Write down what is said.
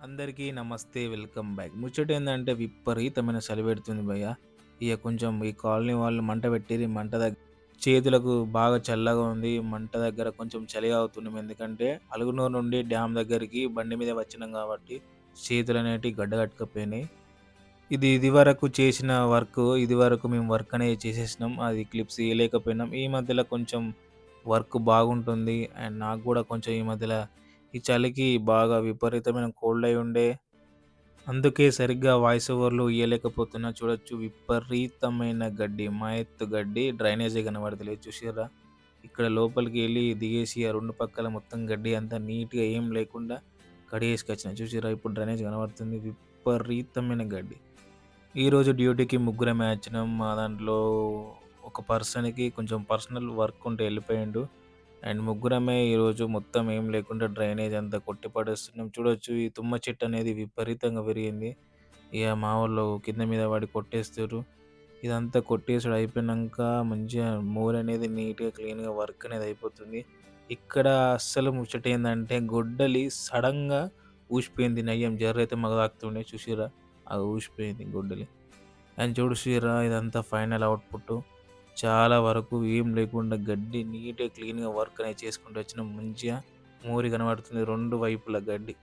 అందరికీ నమస్తే. Welcome back. ముచ్చటేందంటే విపరీతమైన చలి పెడుతుంది భయ్య. ఇగ కొంచెం ఈ కాలనీ వాళ్ళు మంట పెట్టిర్రు. మంట చేతులకు బాగా చల్లగా ఉంది. మంట దగ్గర కొంచెం చలి అవుతున్నాం. ఎందుకంటే అలుగునూరు నుండి డ్యామ్ దగ్గరికి బండి మీద వచ్చినాం కాబట్టి చేతులనేటివి గడ్డకట్టుకపోయినాయి. ఇదివరకు చేసిన ఇదివరకు మేము వర్క్ అనేది చేసేసినాం. అది క్లిప్స్ ఇయలేకపోయినాం. ఈ మధ్యలో కొంచెం వర్క్ బాగుంటుంది. అండ్ నాకు గూడా కొంచెం ఈ మధ్యల ఈ చలికి బాగా విపరీతమైన కోల్డ్ అయి ఉండే. అందుకే సరిగ్గా వాయిస్ ఓవర్‌లు ఇయ్యలేకపోతున్నా. చూడొచ్చు విపరీతమైన గడ్డి, మా ఎత్తు గడ్డి డ్రైనేజే కనబడతలేదు చూసిర్రా? ఇక్కడ లోపలికి ఎళ్లి దిగేసి ఆ 2 పక్కల మొత్తం గడ్డి అంతా నీట్‌గా ఏం లేకుండా కడిగేసుకొచ్చిన. చూసిర్రా? ఇప్పుడు డ్రైనేజ్ కనబడుతుంది. విపరీతమైన గడ్డి. ఈరోజు డ్యూటీకి ముగ్గురమే వచ్చినాం. మా దాంట్లో ఒక పర్సన్‌కి కొంచెం పర్సనల్ వర్క్ ఉంటే ఎళ్ళిపోయిండు. అండ్ ముగ్గురమే ఈరోజు మొత్తం ఏం లేకుండా డ్రైనేజ్ అంతా కొట్టి పడేస్తున్నాం. చూడొచ్చు ఈ తుమ్మ చెట్టు అనేది విపరీతంగా పెరిగింది. ఇగ మా వోళ్ళు కింద మీద పడి కొట్టేస్తుర్రు. ఇదంతా కొట్టేసుడు అయిపోయినంక మంచిగా మోరనేది నీట్‌గా, క్లీన్‌గా వర్క్ అనేది అయిపోతుంది. ఇక్కడ అస్సలు ముచ్చటేందంటే గొడ్డలి సడెన్‌గా ఊసిపోయింది. నయ్యం జర్రైతే మగ తాకుతుండే చూసిర్రా? అది ఊసిపోయింది గొడ్డలి. అండ్ చూసిర్రా ఇదంతా ఫైనల్ అవుట్‌పుట్. చాలా వరకు ఏం లేకుండా గడ్డి నీట్‌గా, క్లీన్‌గా వర్క్ అనేది చేసుకుంటూ వచ్చినాం. మంచిగా మోరి కనబడుతుంది 2 వైపులా గడ్డి.